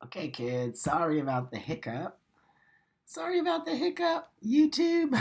Okay, kids, sorry about the hiccup. Sorry about the hiccup, YouTube.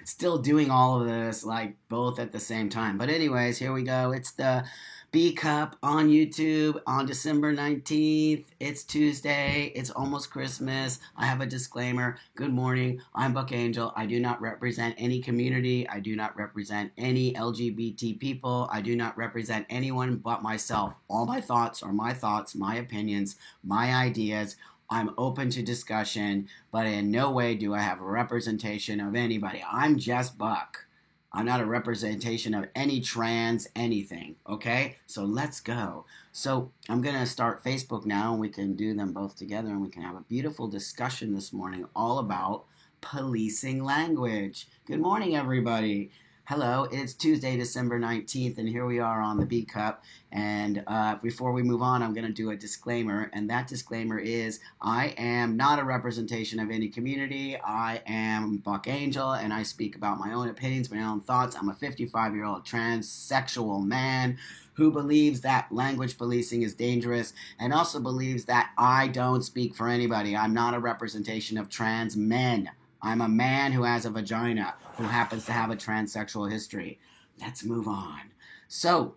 Still doing all of this, like both at the same time. But, anyways, here we go. It's the B Cup on YouTube on December 19th. It's Tuesday. It's almost Christmas. I have a disclaimer. Good morning. I'm Buck Angel. I do not represent any community. I do not represent any LGBT people. I do not represent anyone but myself. All my thoughts are my thoughts, my opinions, my ideas. I'm open to discussion, but in no way do I have a representation of anybody. I'm just Buck. I'm not a representation of any trans anything, okay? So let's go. So I'm going to start Facebook now, and we can do them both together, and we can have a beautiful discussion this morning all about policing language. Good morning, everybody. Hello, it's Tuesday, December 19th, and here we are on the B Cup. And before we move on, I'm going to do a disclaimer, and that disclaimer is I am not a representation of any community. I am Buck Angel, and I speak about my own opinions, my own thoughts. I'm a 55-year-old transsexual man who believes that language policing is dangerous and also believes that I don't speak for anybody. I'm not a representation of trans men. I'm a man who has a vagina, who happens to have a transsexual history. Let's move on. So,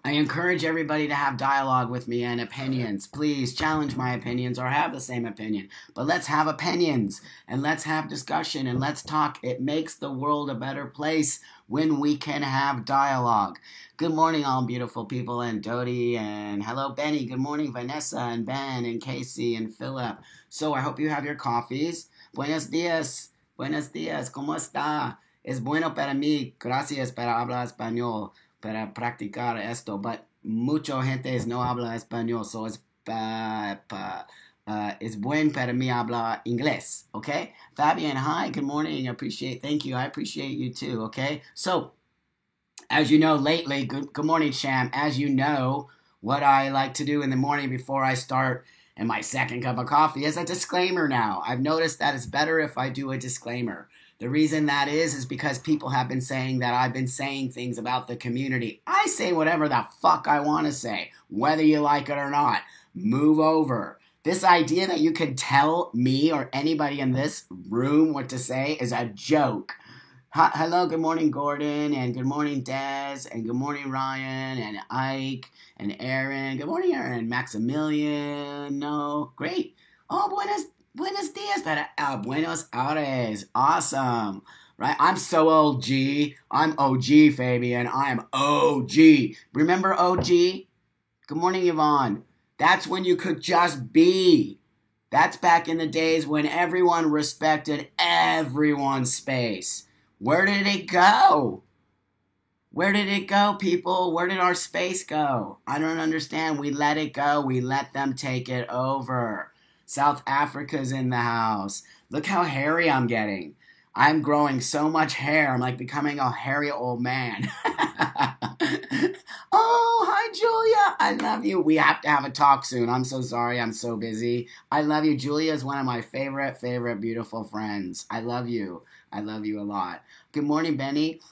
I encourage everybody to have dialogue with me and opinions. Please challenge my opinions or have the same opinion. But let's have opinions and let's have discussion and let's talk. It makes the world a better place when we can have dialogue. Good morning, all beautiful people, and Dodie, and hello, Benny. Good morning, Vanessa, and Ben, and Casey, and Philip. So I hope you have your coffees. Buenos días. Buenos días. ¿Cómo está? Es bueno para mí. Gracias para hablar español, para practicar esto. But mucha gente no habla español, so it's buen para mí hablar inglés, okay? Fabian, hi, good morning. Thank you. I appreciate you too, okay? So, as you know, lately, good morning, Sham. As you know, what I like to do in the morning before I start and my second cup of coffee is a disclaimer now. I've noticed that it's better if I do a disclaimer. The reason that is because people have been saying that I've been saying things about the community. I say whatever the fuck I want to say, whether you like it or not. Move over. This idea that you can tell me or anybody in this room what to say is a joke. Hello, good morning, Gordon, and good morning, Des, and good morning, Ryan, and Ike, and Aaron. Good morning, Aaron. Maximilian. No, great. Oh, buenos dias, Buenos Aires. Awesome. Right? I'm so OG. I'm OG, Fabian. I am OG. Remember OG? Good morning, Yvonne. That's when you could just be. That's back in the days when everyone respected everyone's space. Where did it go? Where did it go, people? Where did our space go? I don't understand. We let it go. We let them take it over. South Africa's in the house. Look how hairy I'm getting. I'm growing so much hair. I'm like becoming a hairy old man. Oh, hi, Julia. I love you. We have to have a talk soon. I'm so sorry. I'm so busy. I love you. Julia is one of my favorite, beautiful friends. I love you. I love you a lot. Good morning, Benny.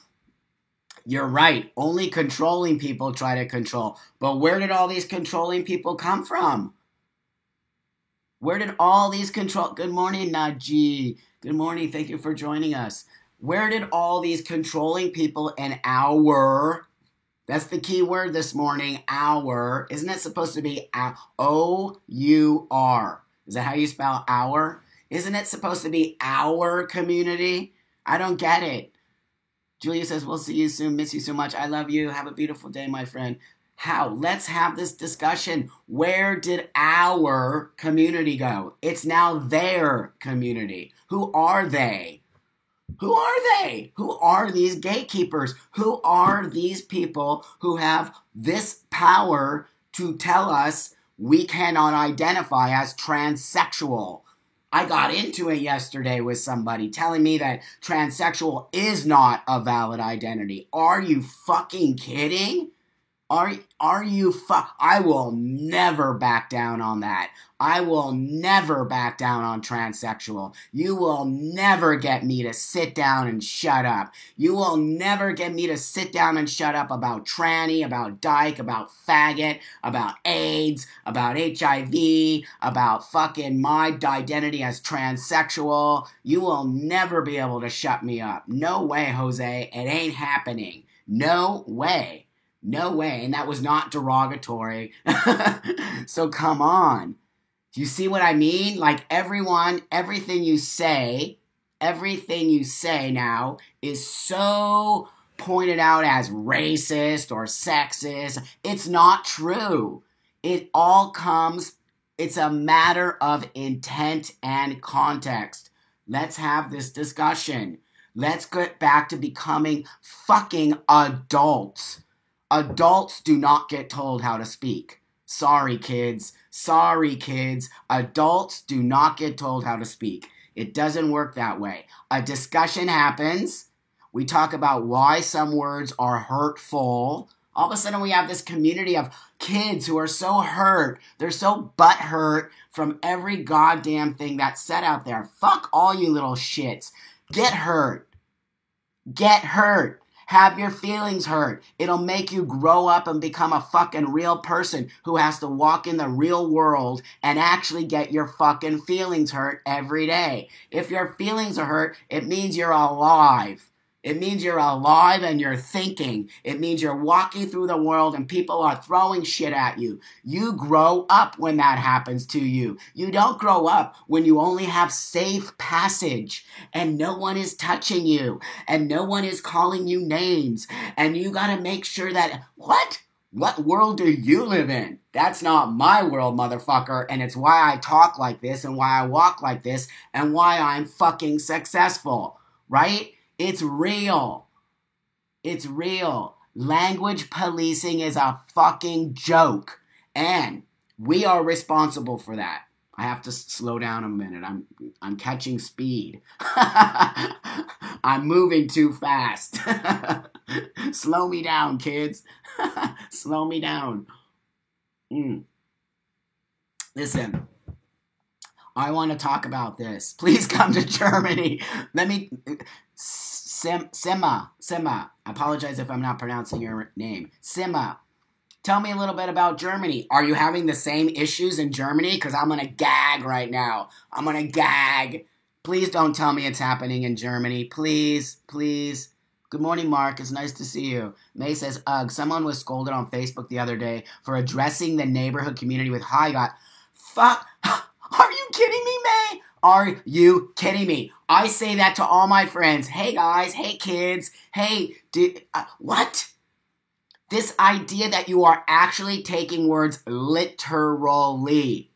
You're right. Only controlling people try to control. But where did all these controlling people come from? Where did all these control... Good morning, Najee. Good morning. Thank you for joining us. Where did all these controlling people and our... That's the key word this morning, our. Isn't it supposed to be O-U-R? Is that how you spell our? Isn't it supposed to be our community? I don't get it. Julia says, we'll see you soon. Miss you so much. I love you. Have a beautiful day, my friend. How? Let's have this discussion. Where did our community go? It's now their community. Who are they? Who are they? Who are these gatekeepers? Who are these people who have this power to tell us we cannot identify as transsexual? I got into it yesterday with somebody telling me that transsexual is not a valid identity. Are you fucking kidding? Are you I will never back down on that. I will never back down on transsexual. You will never get me to sit down and shut up. You will never get me to sit down and shut up about tranny, about dyke, about faggot, about AIDS, about HIV, about fucking my identity as transsexual. You will never be able to shut me up. No way, Jose. It ain't happening. No way. No way. And that was not derogatory. So come on. Do you see what I mean? Like everything you say now is so pointed out as racist or sexist. It's not true. It's a matter of intent and context. Let's have this discussion. Let's get back to becoming fucking adults. Adults do not get told how to speak. Sorry, kids. Adults do not get told how to speak. It doesn't work that way. A discussion happens. We talk about why some words are hurtful. All of a sudden we have this community of kids who are so hurt. They're so butthurt from every goddamn thing that's said out there. Fuck all you little shits. Get hurt. Have your feelings hurt. It'll make you grow up and become a fucking real person who has to walk in the real world and actually get your fucking feelings hurt every day. If your feelings are hurt, it means you're alive. It means you're alive and you're thinking. It means you're walking through the world and people are throwing shit at you. You grow up when that happens to you. You don't grow up when you only have safe passage and no one is touching you and no one is calling you names. And you gotta make sure that, what? What world do you live in? That's not my world, motherfucker. And it's why I talk like this and why I walk like this and why I'm fucking successful, right? It's real. It's real. Language policing is a fucking joke. And we are responsible for that. I have to slow down a minute. I'm catching speed. I'm moving too fast. Slow me down, kids. Slow me down. Listen. I want to talk about this. Please come to Germany. Sima. I apologize if I'm not pronouncing your name. Sima. Tell me a little bit about Germany. Are you having the same issues in Germany? Because I'm going to gag right now. I'm going to gag. Please don't tell me it's happening in Germany. Please. Good morning, Mark. It's nice to see you. May says, ugh, someone was scolded on Facebook the other day for addressing the neighborhood community with hi, got. Fuck. Are you kidding me, May? Are you kidding me? I say that to all my friends. Hey, guys. Hey, kids. Hey, what? This idea that you are actually taking words literally.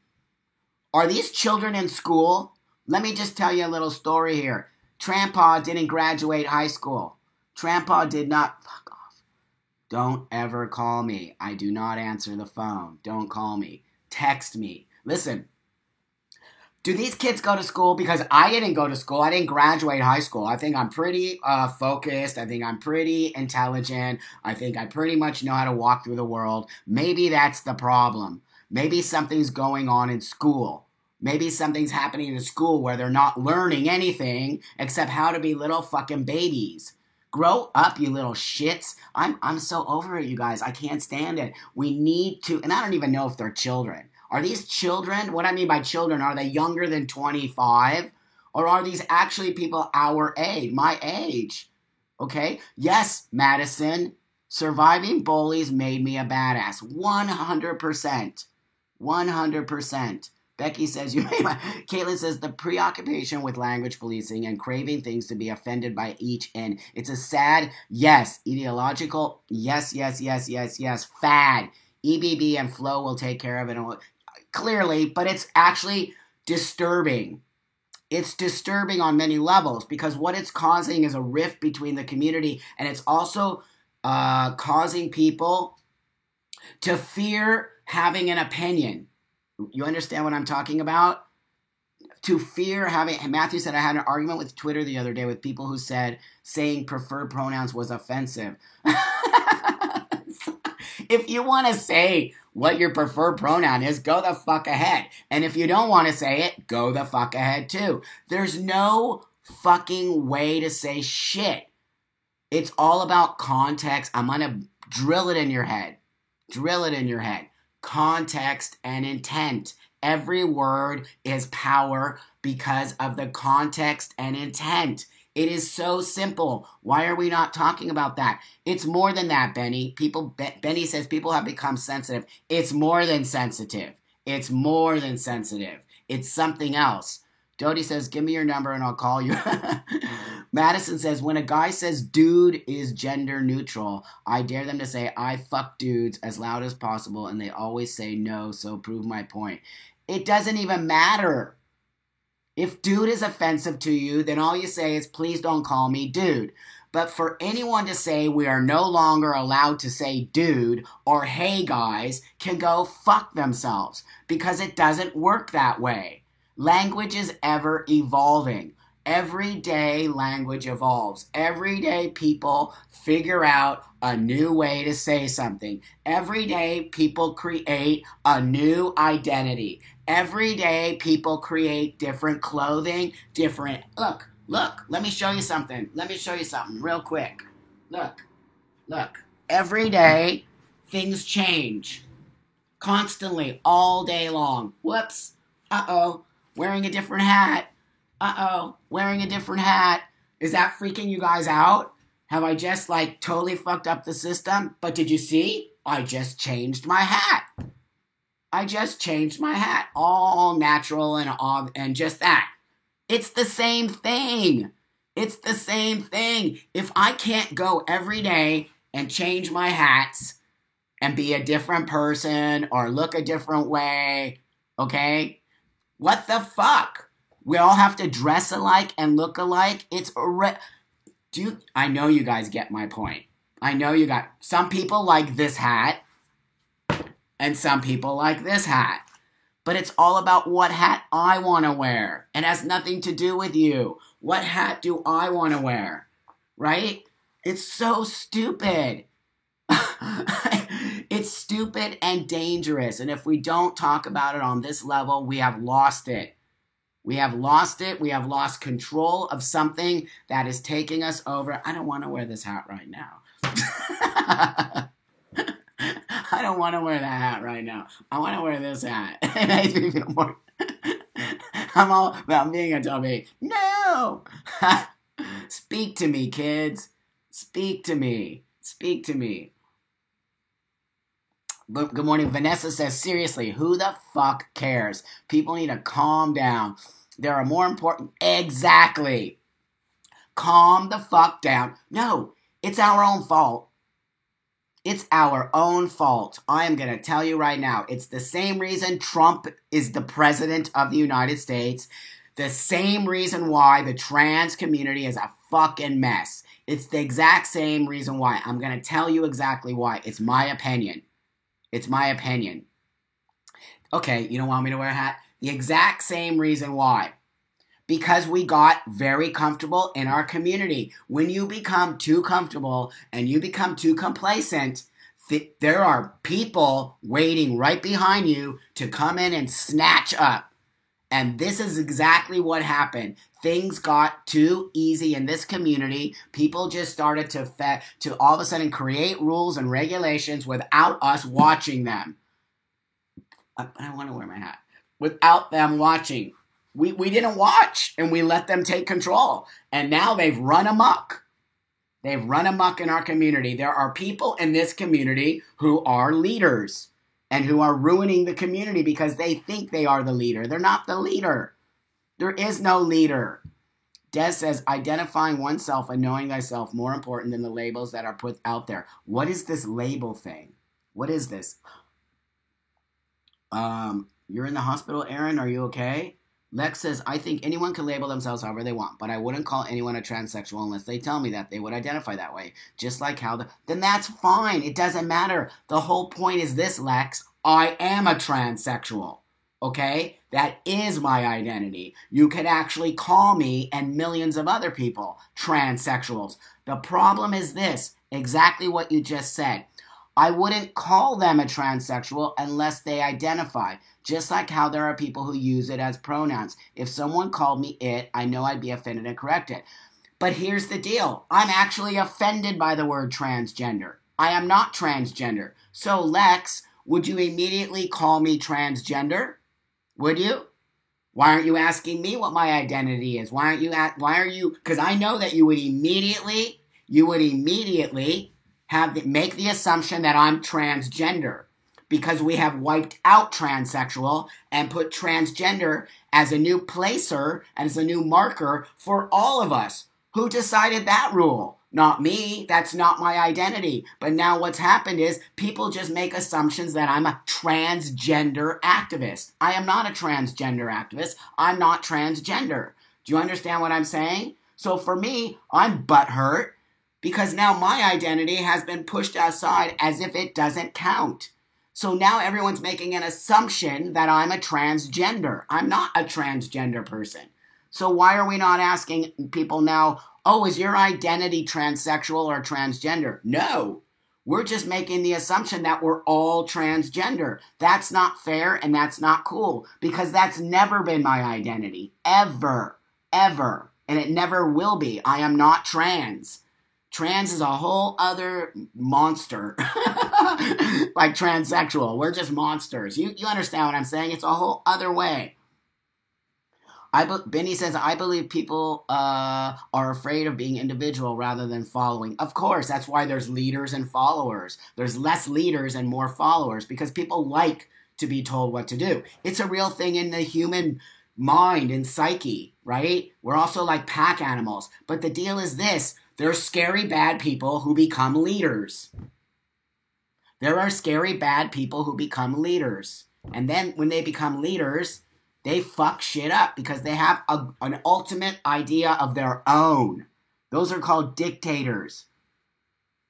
Are these children in school? Let me just tell you a little story here. Trampa didn't graduate high school. Trampa did not. Fuck off. Don't ever call me. I do not answer the phone. Don't call me. Text me. Listen. Do these kids go to school? Because I didn't go to school. I didn't graduate high school. I think I'm pretty focused. I think I'm pretty intelligent. I think I pretty much know how to walk through the world. Maybe that's the problem. Maybe something's going on in school. Maybe something's happening in school where they're not learning anything except how to be little fucking babies. Grow up, you little shits. I'm so over it, you guys. I can't stand it. We need to, and I don't even know if they're children. Are these children? What I mean by children, are they younger than 25? Or are these actually people our age, my age? Okay? Yes, Madison, surviving bullies made me a badass. 100%. 100%. Becky says, Caitlin says, the preoccupation with language policing and craving things to be offended by each end. It's a sad, yes, ideological, yes, fad. EBB and Flo will take care of it. Clearly, but it's actually disturbing. It's disturbing on many levels because what it's causing is a rift between the community, and it's also causing people to fear having an opinion. You understand what I'm talking about? To fear having. Matthew said, I had an argument with Twitter the other day with people who said saying preferred pronouns was offensive. If you want to say what your preferred pronoun is, go the fuck ahead. And if you don't want to say it, go the fuck ahead too. There's no fucking way to say shit. It's all about context. I'm going to drill it in your head. Drill it in your head. Context and intent. Every word is power because of the context and intent. It is so simple. Why are we not talking about that? It's more than that, Benny. Benny says people have become sensitive. It's more than sensitive. It's more than sensitive. It's something else. Dodie says, give me your number and I'll call you. Madison says, when a guy says dude is gender neutral, I dare them to say I fuck dudes as loud as possible, and they always say no, so prove my point. It doesn't even matter. If dude is offensive to you, then all you say is please don't call me dude. But for anyone to say we are no longer allowed to say dude or hey guys can go fuck themselves, because it doesn't work that way. Language is ever evolving. Every day language evolves. Every day people figure out a new way to say something. Every day people create a new identity. Every day people create different clothing, different... Look, let me show you something. Let me show you something real quick. Look. Every day things change. Constantly, all day long. Whoops. Uh-oh. Wearing a different hat. Wearing a different hat. Is that freaking you guys out? Have I just, totally fucked up the system? But did you see? I just changed my hat. All natural and just that. It's the same thing. If I can't go every day and change my hats and be a different person or look a different way, okay? What the fuck? We all have to dress alike and look alike? I know you guys get my point. Some people like this hat and some people like this hat. But it's all about what hat I want to wear. It has nothing to do with you. What hat do I want to wear? Right? It's so stupid. It's stupid and dangerous. And if we don't talk about it on this level, we have lost it. We have lost control of something that is taking us over. I don't want to wear this hat right now. I don't want to wear that hat right now. I want to wear this hat. It makes me feel more... I'm all about being a dummy. No! Speak to me, kids. Speak to me. Good morning. Vanessa says, seriously, who the fuck cares? People need to calm down. There are more important... Exactly. Calm the fuck down. No, it's our own fault. It's our own fault. I am going to tell you right now. It's the same reason Trump is the president of the United States. The same reason why the trans community is a fucking mess. It's the exact same reason why. I'm going to tell you exactly why. It's my opinion. Okay, you don't want me to wear a hat? The exact same reason why. Because we got very comfortable in our community. When you become too comfortable and you become too complacent, there are people waiting right behind you to come in and snatch up. And this is exactly what happened. Things got too easy in this community. People just started to all of a sudden create rules and regulations without us watching them. I want to wear my hat. Without them watching. We didn't watch, and we let them take control. And now they've run amok. They've run amok in our community. There are people in this community who are leaders and who are ruining the community because they think they are the leader. They're not the leader. There is no leader. Des says, identifying oneself and knowing thyself more important than the labels that are put out there. What is this label thing? What is this? You're in the hospital, Aaron. Are you okay? Lex says, I think anyone can label themselves however they want, but I wouldn't call anyone a transsexual unless they tell me that they would identify that way. Just like how then that's fine. It doesn't matter. The whole point is this, Lex. I am a transsexual. Okay? That is my identity. You could actually call me and millions of other people transsexuals. The problem is this, exactly what you just said. I wouldn't call them a transsexual unless they identify. Just like how there are people who use it as pronouns. If someone called me it, I know I'd be offended and correct it. But here's the deal. I'm actually offended by the word transgender. I am not transgender. So, Lex, would you immediately call me transgender? Would you? Why aren't you asking me what my identity is? Why are you, because I know that you would immediately make the assumption that I'm transgender, because we have wiped out transsexual and put transgender as a new placer and as a new marker for all of us. Who decided that rule? Not me. That's not my identity. But now what's happened is people just make assumptions that I'm a transgender activist. I am not a transgender activist. I'm not transgender. Do you understand what I'm saying? So for me, I'm butthurt because now my identity has been pushed aside as if it doesn't count. So now everyone's making an assumption that I'm a transgender. I'm not a transgender person. So why are we not asking people now, oh, is your identity transsexual or transgender? No. We're just making the assumption that we're all transgender. That's not fair and that's not cool because that's never been my identity. Ever. Ever. And it never will be. I am not trans. Trans is a whole other monster. Like transsexual. We're just monsters. You understand what I'm saying? It's a whole other way. Benny says, I believe people are afraid of being individual rather than following. Of course, that's why there's leaders and followers. There's less leaders and more followers because people like to be told what to do. It's a real thing in the human mind and psyche, right? We're also like pack animals. But the deal is this. There's scary bad people who become leaders. There are scary bad people who become leaders. And then when they become leaders, they fuck shit up because they have an ultimate idea of their own. Those are called dictators.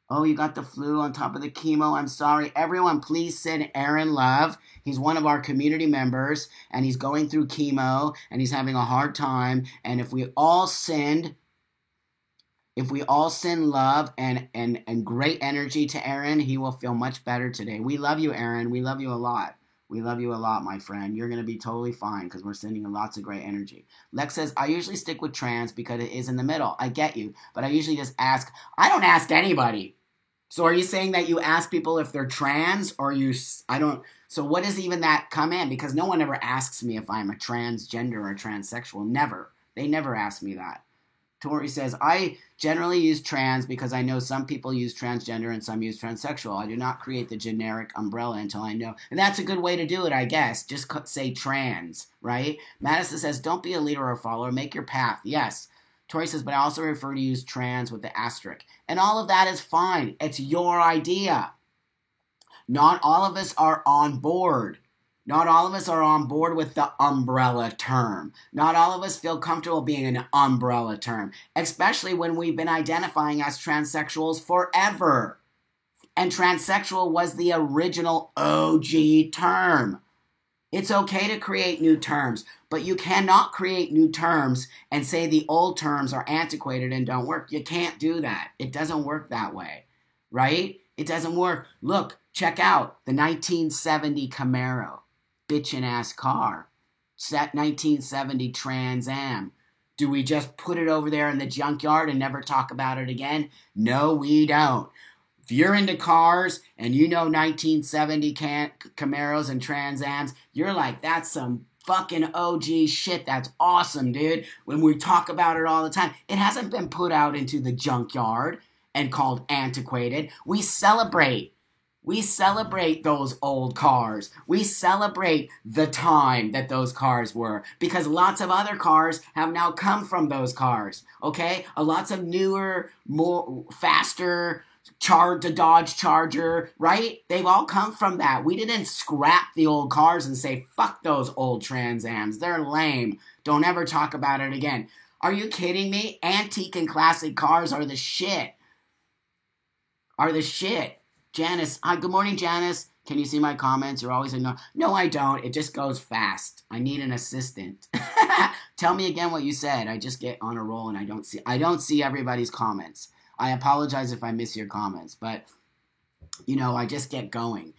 Oh, you got the flu on top of the chemo. I'm sorry. Everyone, please send Aaron love. He's one of our community members, and he's going through chemo, and he's having a hard time. And if we all send love and great energy to Aaron, he will feel much better today. We love you, Aaron. We love you a lot. We love you a lot, my friend. You're going to be totally fine because we're sending lots of great energy. Lex says, I usually stick with trans because it is in the middle. I get you, but I usually just ask. I don't ask anybody. So are you saying that you ask people if they're trans or so what does even that come in? Because no one ever asks me if I'm a transgender or transsexual. Never. They never ask me that. Tori says, I generally use trans because I know some people use transgender and some use transsexual. I do not create the generic umbrella until I know. And that's a good way to do it, I guess. Just say trans, right? Madison says, don't be a leader or a follower. Make your path. Yes. Tori says, but I also refer to use trans with the asterisk. And all of that is fine. It's your idea. Not all of us are on board. Not all of us are on board with the umbrella term. Not all of us feel comfortable being an umbrella term, especially when we've been identifying as transsexuals forever. And transsexual was the original OG term. It's okay to create new terms, but you cannot create new terms and say the old terms are antiquated and don't work. You can't do that. It doesn't work that way, right? It doesn't work. Look, check out the 1970 Camaro. Bitchin' ass car. Set 1970 Trans Am. Do we just put it over there in the junkyard and never talk about it again? No, we don't. If you're into cars and you know 1970 Camaros and Trans Ams, you're like, that's some fucking OG shit. That's awesome, dude. When we talk about it all the time, it hasn't been put out into the junkyard and called antiquated. We celebrate. We celebrate those old cars. We celebrate the time that those cars were because lots of other cars have now come from those cars, okay? Lots of newer, more faster, the Dodge Charger, right? They've all come from that. We didn't scrap the old cars and say, fuck those old Trans Ams. They're lame. Don't ever talk about it again. Are you kidding me? Antique and classic cars are the shit. Are the shit. Janice, hi, good morning, Janice. Can you see my comments? You're always ignoring. No, I don't. It just goes fast. I need an assistant. Tell me again what you said. I just get on a roll and I don't see everybody's comments. I apologize if I miss your comments, but I just get going.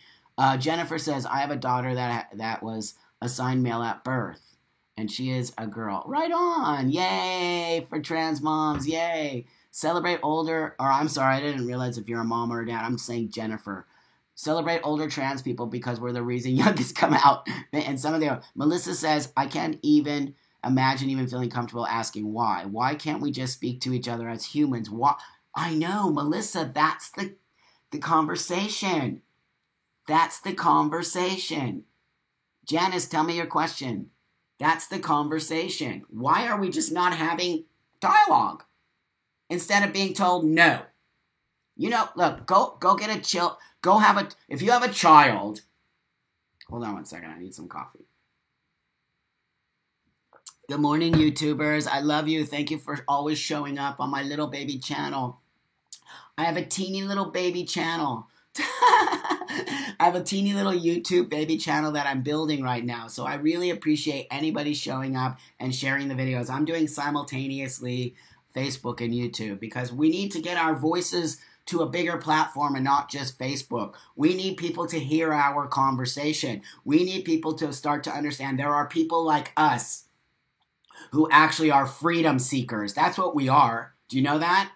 Jennifer says, I have a daughter that was assigned male at birth, and she is a girl. Right on. Yay for trans moms. Yay. Celebrate older, or I'm sorry, I didn't realize if you're a mom or a dad. I'm saying Jennifer. Celebrate older trans people because we're the reason youngest come out. And some of them. Melissa says, I can't even imagine even feeling comfortable asking why. Why can't we just speak to each other as humans? Why? I know, Melissa, that's the conversation. That's the conversation. Janice, tell me your question. That's the conversation. Why are we just not having dialogue instead of being told no? Look, go get a chill. If you have a child, hold on one second, I need some coffee. Good morning, YouTubers. I love you. Thank you for always showing up on my little baby channel. I have a teeny little baby channel. I have a teeny little YouTube baby channel that I'm building right now. So I really appreciate anybody showing up and sharing the videos. I'm doing simultaneously Facebook and YouTube because we need to get our voices to a bigger platform and not just Facebook. We need people to hear our conversation. We need people to start to understand there are people like us who actually are freedom seekers. That's what we are. Do you know that?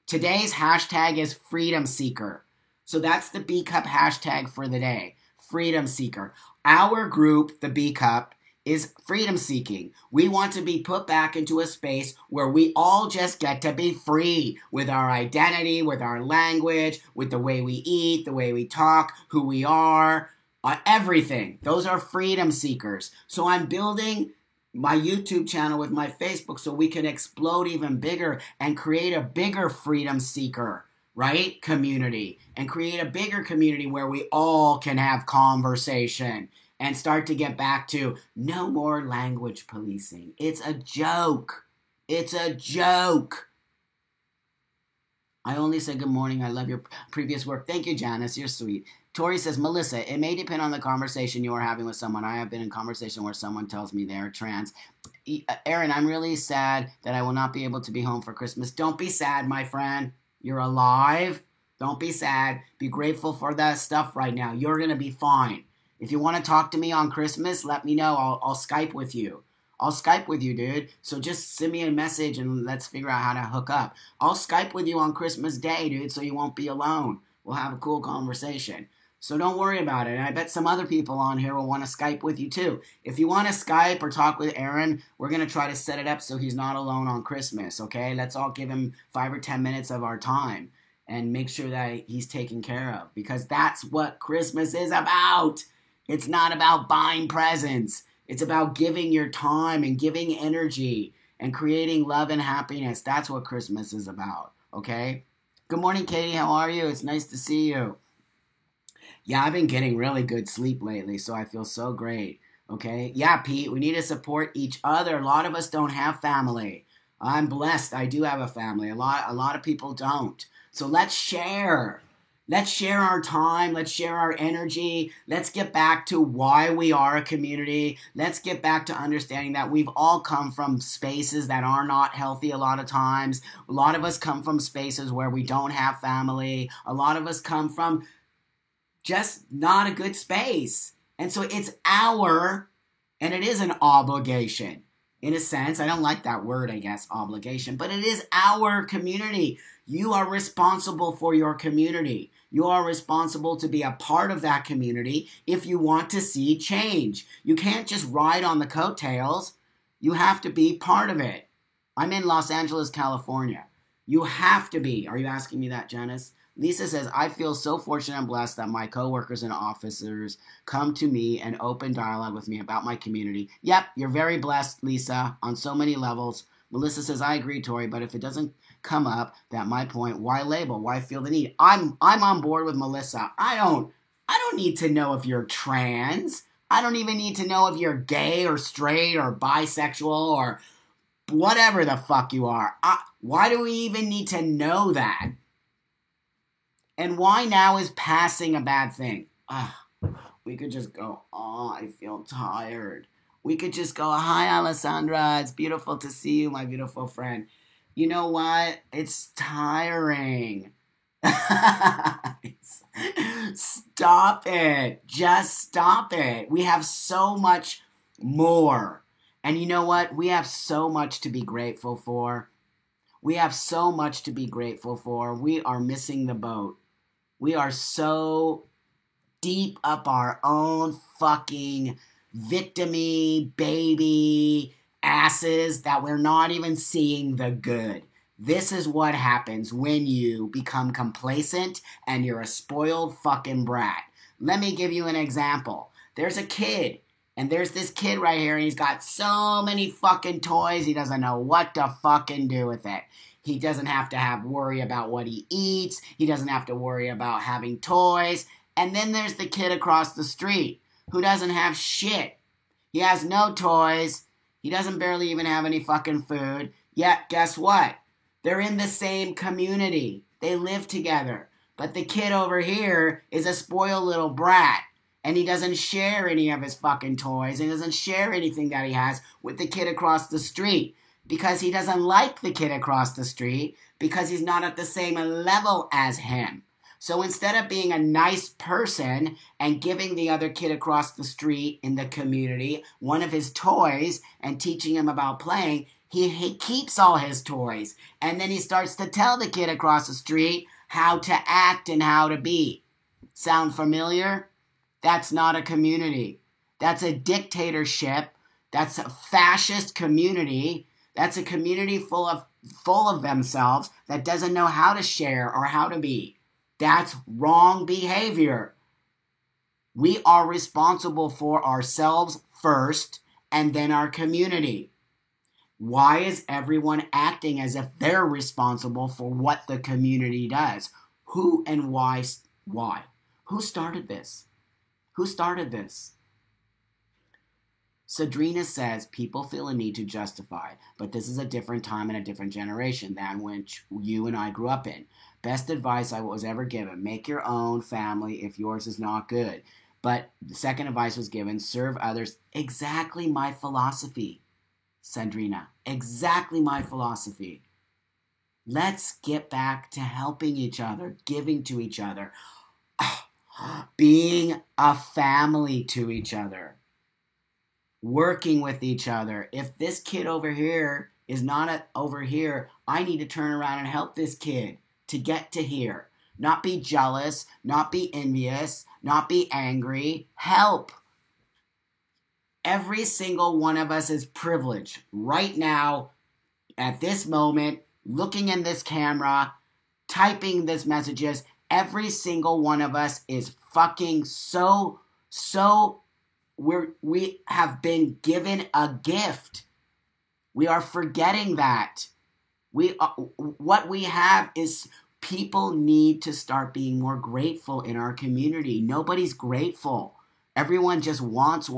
Today's hashtag is freedom seeker. So that's the B Cup hashtag for the day. Freedom seeker. Our group, the B Cup, is freedom seeking. We want to be put back into a space where we all just get to be free with our identity, with our language, with the way we eat, the way we talk, who we are, everything. Those are freedom seekers. So I'm building my YouTube channel with my Facebook so we can explode even bigger and create a bigger freedom seeker, right? Community. And create a bigger community where we all can have conversation and start to get back to no more language policing. It's a joke. It's a joke. I only say good morning. I love your previous work. Thank you, Janice. You're sweet. Tori says, Melissa, it may depend on the conversation you are having with someone. I have been in conversation where someone tells me they're trans. Aaron, I'm really sad that I will not be able to be home for Christmas. Don't be sad, my friend. You're alive. Don't be sad. Be grateful for that stuff right now. You're going to be fine. If you want to talk to me on Christmas, let me know. I'll Skype with you. I'll Skype with you, dude. So just send me a message and let's figure out how to hook up. I'll Skype with you on Christmas Day, dude, so you won't be alone. We'll have a cool conversation. So don't worry about it. And I bet some other people on here will want to Skype with you too. If you want to Skype or talk with Aaron, we're going to try to set it up so he's not alone on Christmas, okay? Let's all give him 5 or 10 minutes of our time and make sure that he's taken care of because that's what Christmas is about. It's not about buying presents. It's about giving your time and giving energy and creating love and happiness. That's what Christmas is about, okay? Good morning, Katie. How are you? It's nice to see you. Yeah, I've been getting really good sleep lately, so I feel so great, okay? Yeah, Pete, we need to support each other. A lot of us don't have family. I'm blessed. I do have a family. A lot of people don't. So let's share. Let's share our time. Let's share our energy. Let's get back to why we are a community. Let's get back to understanding that we've all come from spaces that are not healthy a lot of times. A lot of us come from spaces where we don't have family. A lot of us come from just not a good space. And so it's and it is an obligation. In a sense, I don't like that word, I guess, obligation, but it is our community. You are responsible for your community. You are responsible to be a part of that community if you want to see change. You can't just ride on the coattails. You have to be part of it. I'm in Los Angeles, California. You have to be. Are you asking me that, Janice? Lisa says, I feel so fortunate and blessed that my coworkers and officers come to me and open dialogue with me about my community. Yep, you're very blessed, Lisa, on so many levels. Melissa says, I agree, Tori, but if it doesn't come up, that my point, why label? Why feel the need? I'm on board with Melissa. I don't need to know if you're trans. I don't even need to know if you're gay or straight or bisexual or whatever the fuck you are. Why do we even need to know that? And why now is passing a bad thing? We could just go, I feel tired. We could just go, hi, Alessandra. It's beautiful to see you, my beautiful friend. You know what? It's tiring. Stop it. Just stop it. We have so much more. And you know what? We have so much to be grateful for. We have so much to be grateful for. We are missing the boat. We are so deep up our own fucking victimy baby asses that we're not even seeing the good. This is what happens when you become complacent and you're a spoiled fucking brat. Let me give you an example. There's a kid, and there's this kid right here, and he's got so many fucking toys, he doesn't know what to fucking do with it. He doesn't have to worry about what he eats. He doesn't have to worry about having toys. And then there's the kid across the street who doesn't have shit. He has no toys. He doesn't barely even have any fucking food. Yet, guess what? They're in the same community. They live together. But the kid over here is a spoiled little brat. And he doesn't share any of his fucking toys. And doesn't share anything that he has with the kid across the street. Because he doesn't like the kid across the street. Because he's not at the same level as him. So instead of being a nice person and giving the other kid across the street in the community one of his toys and teaching him about playing, he keeps all his toys. And then he starts to tell the kid across the street how to act and how to be. Sound familiar? That's not a community. That's a dictatorship. That's a fascist community. That's a community full of themselves that doesn't know how to share or how to be. That's wrong behavior. We are responsible for ourselves first and then our community. Why is everyone acting as if they're responsible for what the community does? Who and why? Why? Who started this? Who started this? Sadrina says people feel a need to justify, but this is a different time and a different generation than which you and I grew up in. Best advice I was ever given, make your own family if yours is not good. But the second advice was given, serve others. Exactly my philosophy, Sandrina. Exactly my philosophy. Let's get back to helping each other, giving to each other, being a family to each other, working with each other. If this kid over here is not over here, I need to turn around and help this kid to get to here. Not be jealous, not be envious, not be angry. Help. Every single one of us is privileged right now, at this moment, looking in this camera, typing these messages. Every single one of us is fucking we have been given a gift. We are forgetting that. What we have is people need to start being more grateful in our community. Nobody's grateful. Everyone just wants,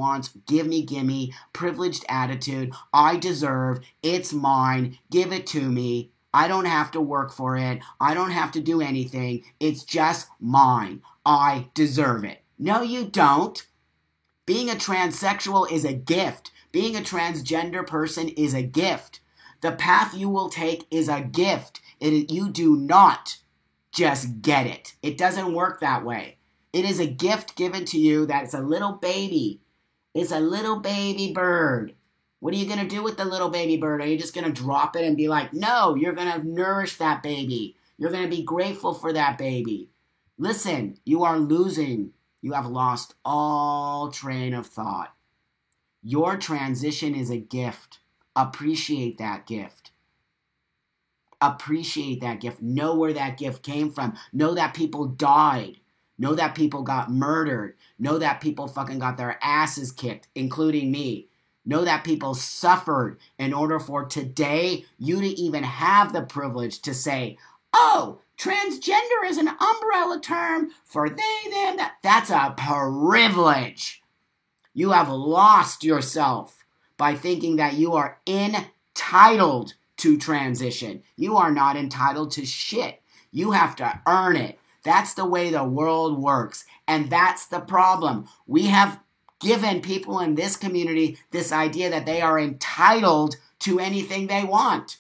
gimme, privileged attitude. I deserve, it's mine, give it to me. I don't have to work for it. I don't have to do anything. It's just mine. I deserve it. No, you don't. Being a transsexual is a gift. Being a transgender person is a gift. The path you will take is a gift. You do not just get it. It doesn't work that way. It is a gift given to you that's a little baby. It's a little baby bird. What are you going to do with the little baby bird? Are you just going to drop it and be like, no, you're going to nourish that baby. You're going to be grateful for that baby. Listen, you are losing. You have lost all train of thought. Your transition is a gift. Appreciate that gift. Appreciate that gift. Know where that gift came from. Know that people died. Know that people got murdered. Know that people fucking got their asses kicked, including me. Know that people suffered in order for today you to even have the privilege to say, oh, transgender is an umbrella term for they, them, that. That's a privilege. You have lost yourself by thinking that you are entitled to transition. You are not entitled to shit. You have to earn it. That's the way the world works. And that's the problem. We have given people in this community this idea that they are entitled to anything they want.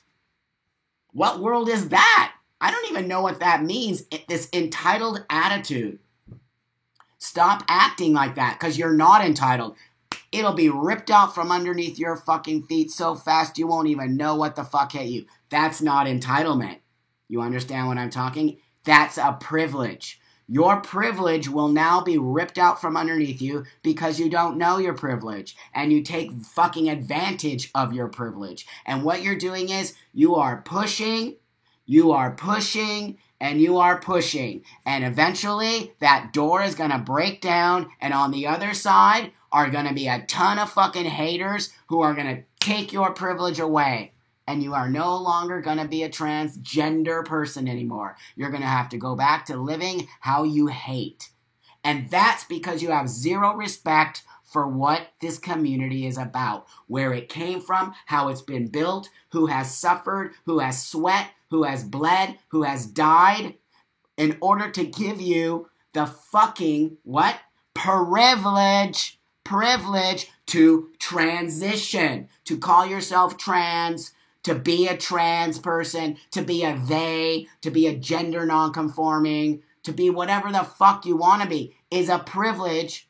What world is that? I don't even know what that means. This entitled attitude. Stop acting like that, because you're not entitled. It'll be ripped out from underneath your fucking feet so fast you won't even know what the fuck hit you. That's not entitlement. You understand what I'm talking? That's a privilege. Your privilege will now be ripped out from underneath you because you don't know your privilege. And you take fucking advantage of your privilege. And what you're doing is you are pushing, and you are pushing. And eventually that door is going to break down. And on the other side are going to be a ton of fucking haters who are going to take your privilege away. And you are no longer going to be a transgender person anymore. You're going to have to go back to living how you hate. And that's because you have zero respect for what this community is about. Where it came from, how it's been built, who has suffered, who has sweat, who has bled, who has died, in order to give you the fucking, what? Privilege to transition, to call yourself trans, to be a trans person, to be a they, to be a gender nonconforming, to be whatever the fuck you want to be, is a privilege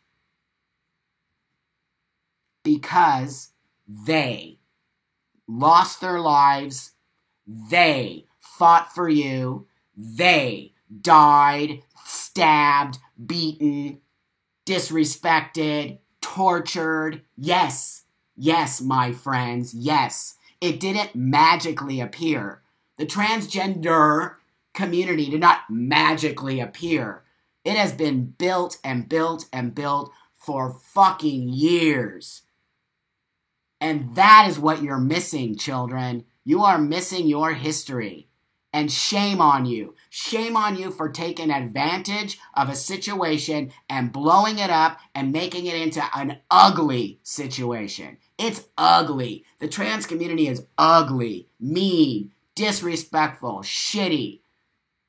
because they lost their lives, they fought for you, they died, stabbed, beaten, disrespected, tortured. Yes, my friends, yes. It didn't magically appear. The transgender community did not magically appear. It has been built and built and built for fucking years. And that is what you're missing, children. You are missing your history. And shame on you. Shame on you for taking advantage of a situation and blowing it up and making it into an ugly situation. It's ugly. The trans community is ugly, mean, disrespectful, shitty.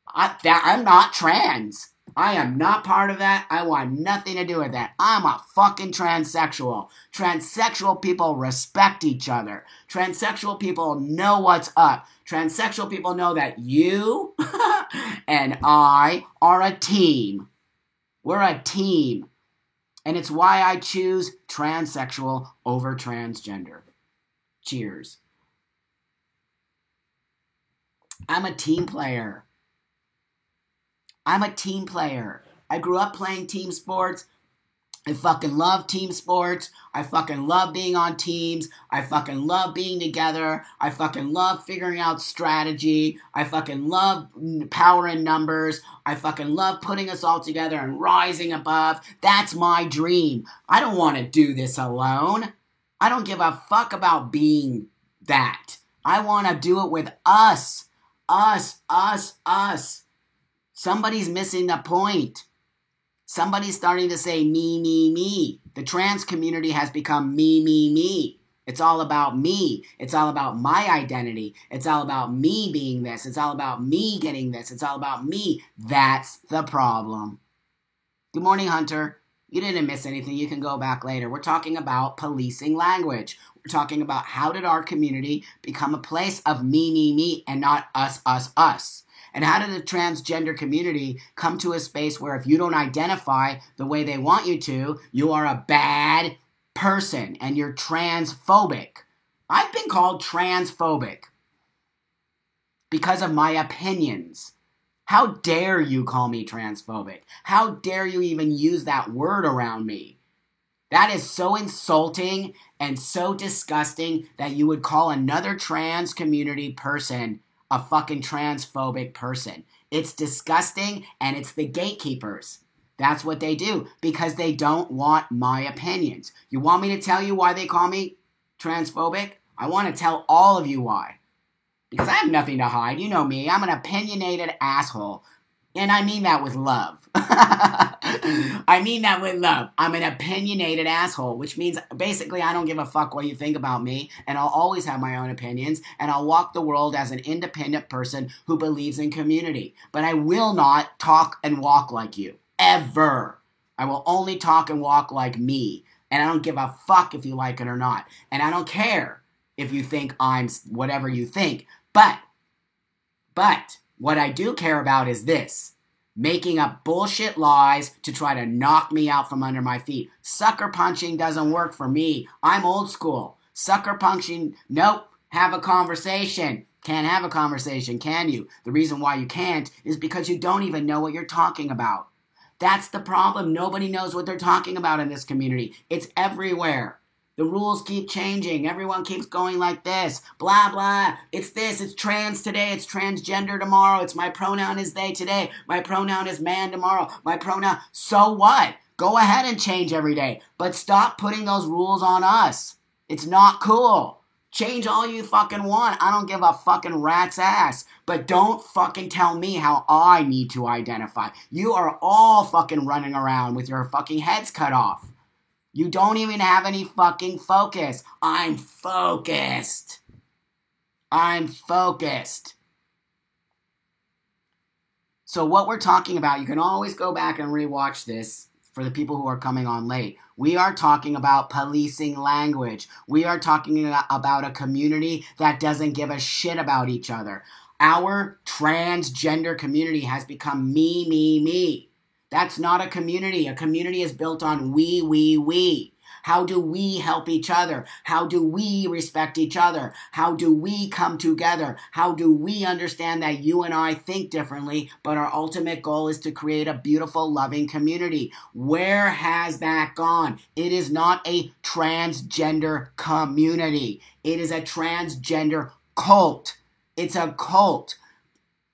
I'm not trans. I am not part of that. I want nothing to do with that. I'm a fucking transsexual. Transsexual people respect each other. Transsexual people know what's up. Transsexual people know that you and I are a team. We're a team. And it's why I choose transsexual over transgender. Cheers. I'm a team player. I grew up playing team sports. I fucking love team sports. I fucking love being on teams. I fucking love being together. I fucking love figuring out strategy. I fucking love power in numbers. I fucking love putting us all together and rising above. That's my dream. I don't want to do this alone. I don't give a fuck about being that. I want to do it with us. Us. Somebody's missing the point. Somebody's starting to say me. The trans community has become me. It's all about me. It's all about my identity. It's all about me being this. It's all about me getting this. It's all about me. That's the problem. Good morning, Hunter. You didn't miss anything. You can go back later. We're talking about policing language. We're talking about how did our community become a place of me, and not us. And how did the transgender community come to a space where if you don't identify the way they want you to, you are a bad person and you're transphobic. I've been called transphobic because of my opinions. How dare you call me transphobic? How dare you even use that word around me? That is so insulting and so disgusting that you would call another trans community person a fucking transphobic person. It's disgusting, and it's the gatekeepers. That's what they do, because they don't want my opinions. You want me to tell you why they call me transphobic? I want to tell all of you why. Because I have nothing to hide. You know me. I'm an opinionated asshole. And I mean that with love. I'm an opinionated asshole, which means basically I don't give a fuck what you think about me, and I'll always have my own opinions, and I'll walk the world as an independent person who believes in community. But I will not talk and walk like you. Ever. I will only talk and walk like me. And I don't give a fuck if you like it or not. And I don't care if you think I'm whatever you think. But, What I do care about is this. Making up bullshit lies to try to knock me out from under my feet. Sucker punching doesn't work for me. I'm old school. Sucker punching, nope. Have a conversation. Can't have a conversation, can you? The reason why you can't is because you don't even know what you're talking about. That's the problem. Nobody knows what they're talking about in this community. It's everywhere. The rules keep changing. Everyone keeps going like this. Blah, blah. It's this. It's trans today. It's transgender tomorrow. It's my pronoun is they today. My pronoun is man tomorrow. My pronoun. So what? Go ahead and change every day. But stop putting those rules on us. It's not cool. Change all you fucking want. I don't give a fucking rat's ass. But don't fucking tell me how I need to identify. You are all fucking running around with your fucking heads cut off. You don't even have any fucking focus. I'm focused. I'm focused. So what we're talking about, you can always go back and rewatch this for the people who are coming on late. We are talking about policing language. We are talking about a community that doesn't give a shit about each other. Our transgender community has become me, me, me. That's not a community. A community is built on we. How do we help each other? How do we respect each other? How do we come together? How do we understand that you and I think differently, but our ultimate goal is to create a beautiful, loving community? Where has that gone? It is not a transgender community. It is a transgender cult. It's a cult.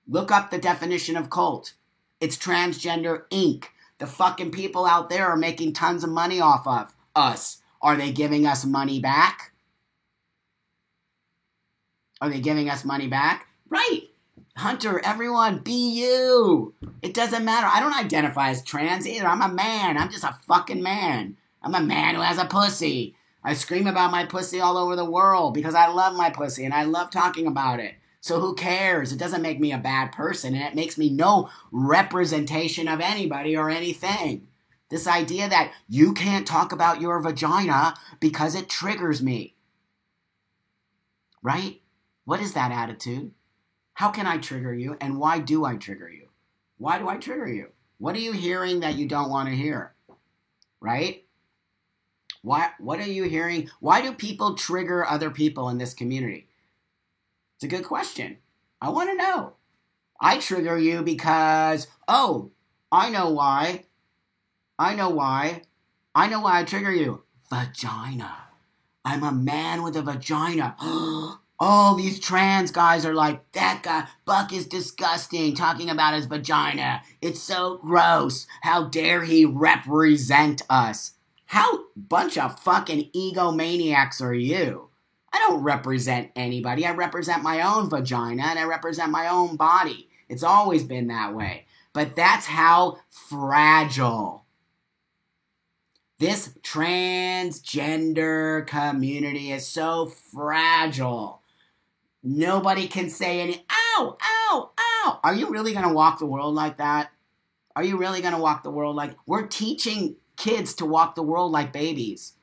Look up the definition of cult. It's Transgender Inc. The fucking people out there are making tons of money off of us. Are they giving us money back? Are they giving us money back? Right. Hunter, everyone, be you. It doesn't matter. I don't identify as trans either. I'm a man. I'm just a fucking man. I'm a man who has a pussy. I scream about my pussy all over the world because I love my pussy and I love talking about it. So who cares? It doesn't make me a bad person, and it makes me no representation of anybody or anything. This idea that you can't talk about your vagina because it triggers me. Right? What is that attitude? How can I trigger you, and why do I trigger you? Why do I trigger you? What are you hearing that you don't want to hear? Right? What are you hearing? Why do people trigger other people in this community? It's a good question. I want to know. I trigger you because, I know why. I know why I trigger you. Vagina. I'm a man with a vagina. Oh, these trans guys are like, that guy, Buck is disgusting, talking about his vagina. It's so gross. How dare he represent us? How bunch of fucking egomaniacs are you? I don't represent anybody. I represent my own vagina and I represent my own body. It's always been that way. But that's how fragile this transgender community is. So fragile. Nobody can say any, ow, ow, ow. Are you really going to walk the world like that? Are you really going to walk the world like... We're teaching kids to walk the world like babies.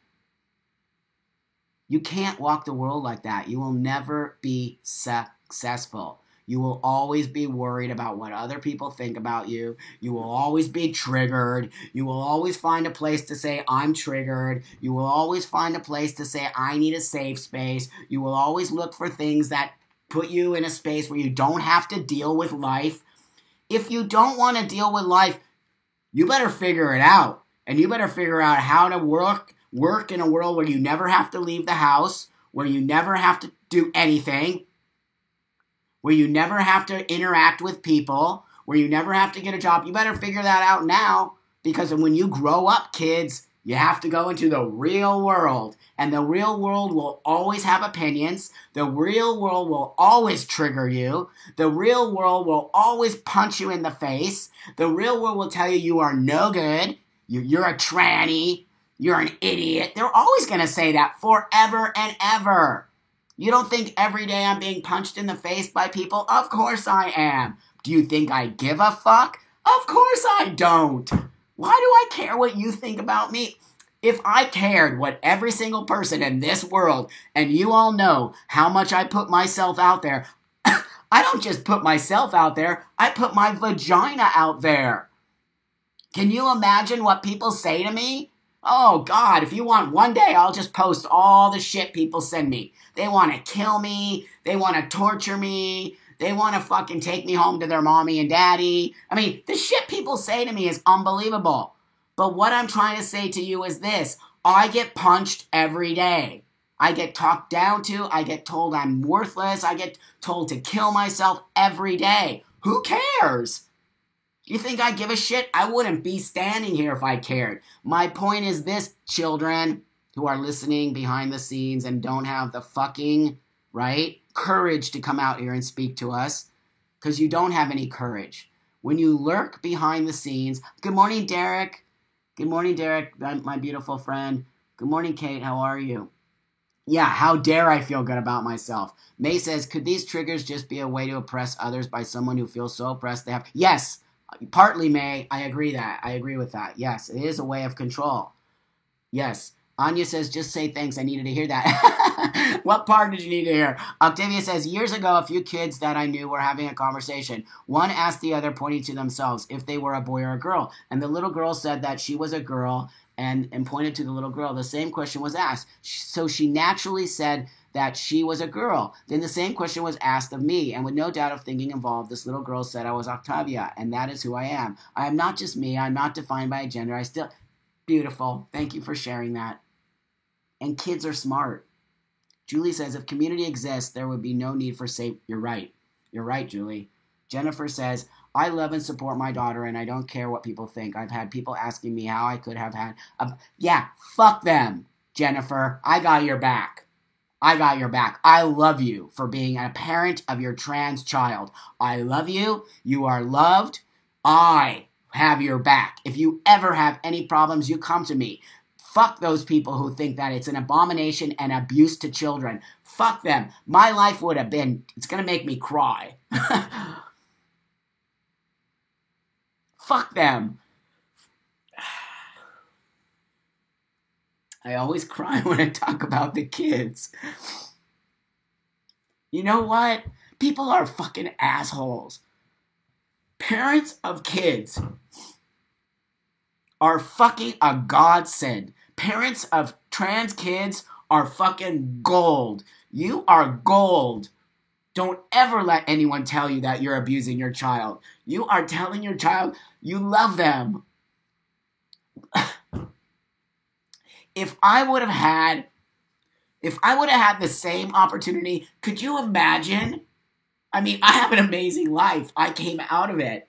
You can't walk the world like that. You will never be successful. You will always be worried about what other people think about you. You will always be triggered. You will always find a place to say, I'm triggered. You will always find a place to say, I need a safe space. You will always look for things that put you in a space where you don't have to deal with life. If you don't want to deal with life, you better figure it out. And you better figure out how to work in a world where you never have to leave the house, where you never have to do anything, where you never have to interact with people, where you never have to get a job. You better figure that out now, because when you grow up, kids, you have to go into the real world. And the real world will always have opinions. The real world will always trigger you. The real world will always punch you in the face. The real world will tell you you are no good. You're a tranny. You're an idiot. They're always going to say that forever and ever. You don't think every day I'm being punched in the face by people? Of course I am. Do you think I give a fuck? Of course I don't. Why do I care what you think about me? If I cared what every single person in this world, and you all know how much I put myself out there, I don't just put myself out there. I put my vagina out there. Can you imagine what people say to me? Oh, God, if you want one day, I'll just post all the shit people send me. They want to kill me. They want to torture me. They want to fucking take me home to their mommy and daddy. I mean, the shit people say to me is unbelievable. But what I'm trying to say to you is this. I get punched every day. I get talked down to. I get told I'm worthless. I get told to kill myself every day. Who cares? You think I give a shit? I wouldn't be standing here if I cared. My point is this, children who are listening behind the scenes and don't have the fucking, right, courage to come out here and speak to us, because you don't have any courage. When you lurk behind the scenes, good morning, Derek. Good morning, Derek, my beautiful friend. Good morning, Kate. How are you? Yeah, how dare I feel good about myself? May says, could these triggers just be a way to oppress others by someone who feels so oppressed they have... Yes, partly, May. I agree with that. Yes, it is a way of control. Yes. Anya says, just say thanks. I needed to hear that. What part did you need to hear? Octavia says, years ago, a few kids that I knew were having a conversation. One asked the other, pointing to themselves, if they were a boy or a girl. And the little girl said that she was a girl and pointed to the little girl. The same question was asked. So she naturally said that she was a girl. Then the same question was asked of me, and with no doubt of thinking involved, this little girl said I was Octavia, and that is who I am. I am not just me. I'm not defined by a gender. I still... Beautiful. Thank you for sharing that. And kids are smart. Julie says, if community exists, there would be no need for safe... You're right. You're right, Julie. Jennifer says, I love and support my daughter, and I don't care what people think. I've had people asking me how I could have had... Yeah, fuck them, Jennifer. I got your back. I got your back. I love you for being a parent of your trans child. I love you. You are loved. I have your back. If you ever have any problems, you come to me. Fuck those people who think that it's an abomination and abuse to children. Fuck them. My life would have been... It's going to make me cry. Fuck them. I always cry when I talk about the kids. You know what? People are fucking assholes. Parents of kids are fucking a godsend. Parents of trans kids are fucking gold. You are gold. Don't ever let anyone tell you that you're abusing your child. You are telling your child you love them. If I would have had the same opportunity, could you imagine? I mean, I have an amazing life. I came out of it.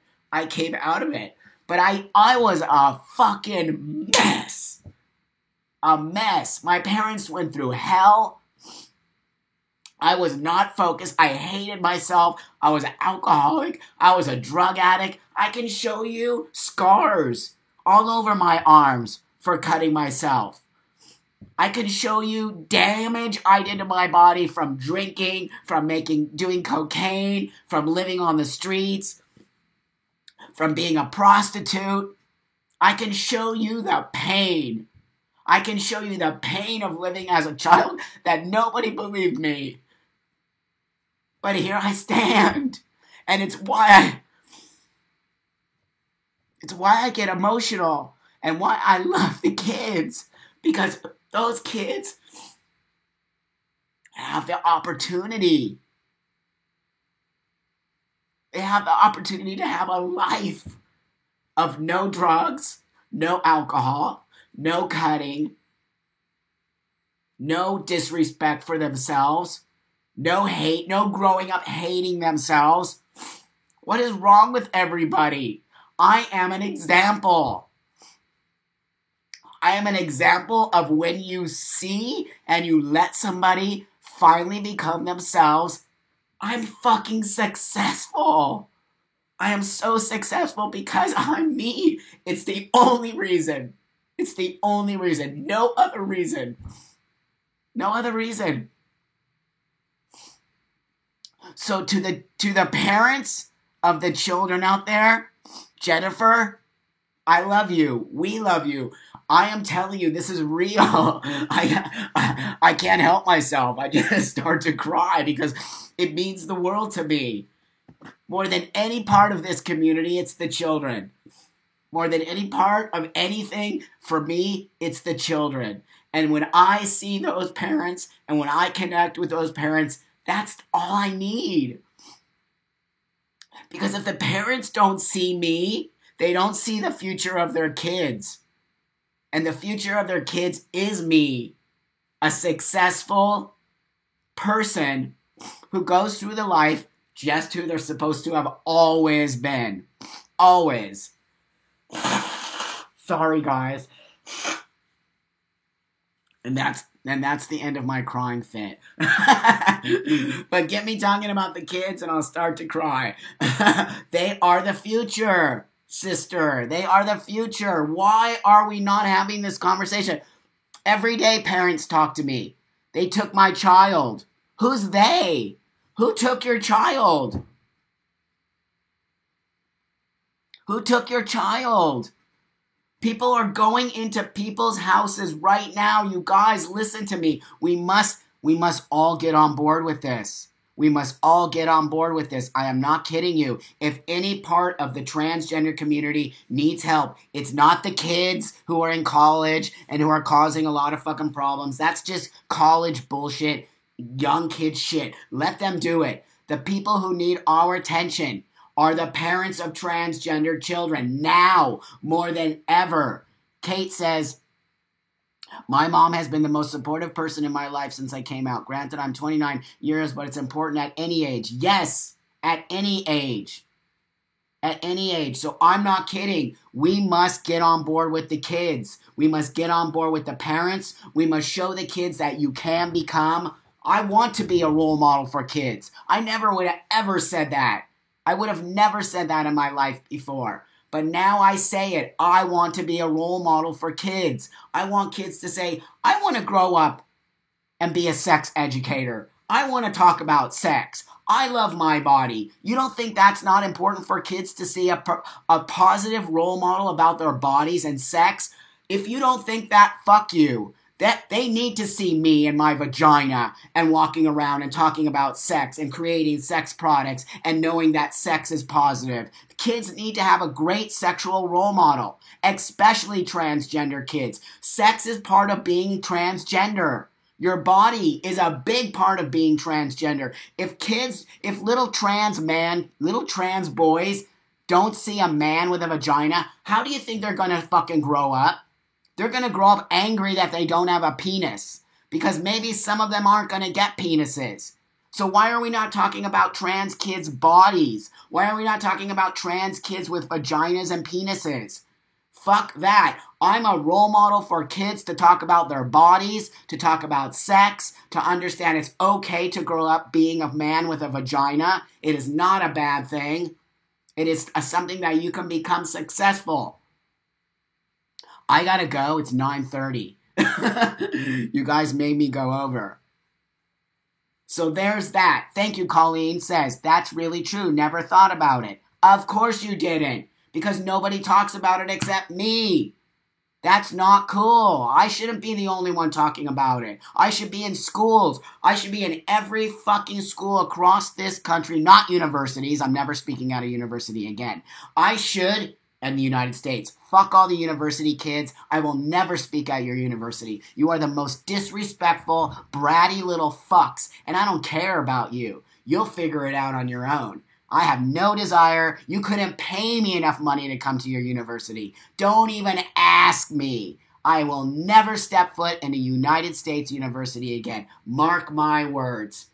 But I was a fucking mess. A mess. My parents went through hell. I was not focused. I hated myself. I was an alcoholic. I was a drug addict. I can show you scars all over my arms for cutting myself. I can show you damage I did to my body from drinking, from doing cocaine, from living on the streets, from being a prostitute. I can show you the pain. I can show you the pain of living as a child that nobody believed me. But here I stand. And it's why I get emotional and why I love the kids. Because those kids have the opportunity. They have the opportunity to have a life of no drugs, no alcohol, no cutting, no disrespect for themselves, no hate, no growing up hating themselves. What is wrong with everybody? I am an example. I am an example of when you see and you let somebody finally become themselves, I'm fucking successful. I am so successful because I'm me. It's the only reason. It's the only reason. No other reason. No other reason. So to the parents of the children out there, Jennifer, I love you. We love you. I am telling you, this is real. I can't help myself. I just start to cry because it means the world to me. More than any part of this community, it's the children. More than any part of anything, for me, it's the children. And when I see those parents and when I connect with those parents, that's all I need. Because if the parents don't see me, they don't see the future of their kids. And the future of their kids is me, a successful person who goes through the life just who they're supposed to have always been. Always. Sorry, guys. And that's the end of my crying fit. But get me talking about the kids and I'll start to cry. They are the future, sister. They are the future. Why are we not having this conversation? Every day parents talk to me. They took my child. Who's they? Who took your child? Who took your child? People are going into people's houses right now. You guys, listen to me. We must all get on board with this. We must all get on board with this. I am not kidding you. If any part of the transgender community needs help, it's not the kids who are in college and who are causing a lot of fucking problems. That's just college bullshit, young kid shit. Let them do it. The people who need our attention are the parents of transgender children now more than ever. Kate says, my mom has been the most supportive person in my life since I came out. Granted, I'm 29 years, but it's important at any age. Yes, at any age. At any age. So I'm not kidding. We must get on board with the kids. We must get on board with the parents. We must show the kids that you can become. I want to be a role model for kids. I never would have ever said that. I would have never said that in my life before. But now I say it. I want to be a role model for kids. I want kids to say, I want to grow up and be a sex educator. I want to talk about sex. I love my body. You don't think that's not important for kids to see a positive role model about their bodies and sex? If you don't think that, fuck you. That they need to see me and my vagina and walking around and talking about sex and creating sex products and knowing that sex is positive. Kids need to have a great sexual role model, especially transgender kids. Sex is part of being transgender. Your body is a big part of being transgender. If little trans boys don't see a man with a vagina, how do you think they're gonna fucking grow up? They're going to grow up angry that they don't have a penis. Because maybe some of them aren't going to get penises. So why are we not talking about trans kids' bodies? Why are we not talking about trans kids with vaginas and penises? Fuck that. I'm a role model for kids to talk about their bodies, to talk about sex, to understand it's okay to grow up being a man with a vagina. It is not a bad thing. It is something that you can become successful. I gotta go. It's 9:30. You guys made me go over. So there's that. Thank you, Colleen says. That's really true. Never thought about it. Of course you didn't. Because nobody talks about it except me. That's not cool. I shouldn't be the only one talking about it. I should be in schools. I should be in every fucking school across this country. Not universities. I'm never speaking at a university again. I should... in the United States. Fuck all the university kids. I will never speak at your university. You are the most disrespectful, bratty little fucks, and I don't care about you. You'll figure it out on your own. I have no desire. You couldn't pay me enough money to come to your university. Don't even ask me. I will never step foot in a United States university again. Mark my words.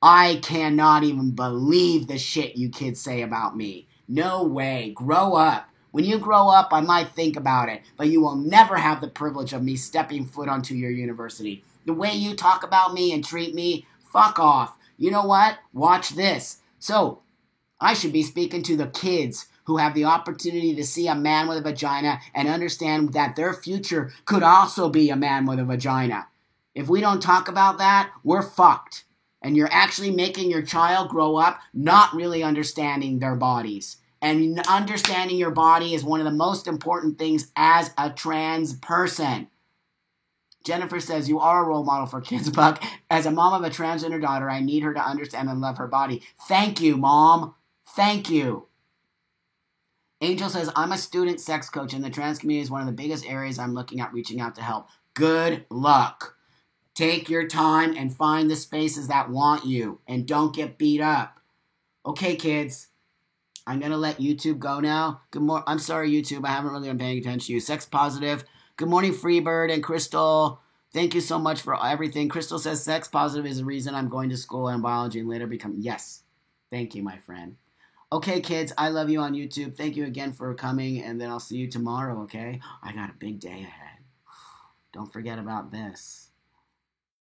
I cannot even believe the shit you kids say about me. No way. Grow up. When you grow up, I might think about it, but you will never have the privilege of me stepping foot onto your university. The way you talk about me and treat me, fuck off. You know what? Watch this. So, I should be speaking to the kids who have the opportunity to see a man with a vagina and understand that their future could also be a man with a vagina. If we don't talk about that, we're fucked. And you're actually making your child grow up not really understanding their bodies. And understanding your body is one of the most important things as a trans person. Jennifer says, you are a role model for kids, Buck. As a mom of a transgender daughter, I need her to understand and love her body. Thank you, Mom. Thank you. Angel says, I'm a student sex coach, and the trans community is one of the biggest areas I'm looking at reaching out to help. Good luck. Take your time and find the spaces that want you, and don't get beat up. Okay, kids. I'm going to let YouTube go now. Good morning. I'm sorry, YouTube. I haven't really been paying attention to you. Sex positive. Good morning, Freebird and Crystal. Thank you so much for everything. Crystal says sex positive is the reason I'm going to school and biology and later become... Yes. Thank you, my friend. Okay, kids. I love you on YouTube. Thank you again for coming, and then I'll see you tomorrow, okay? I got a big day ahead. Don't forget about this.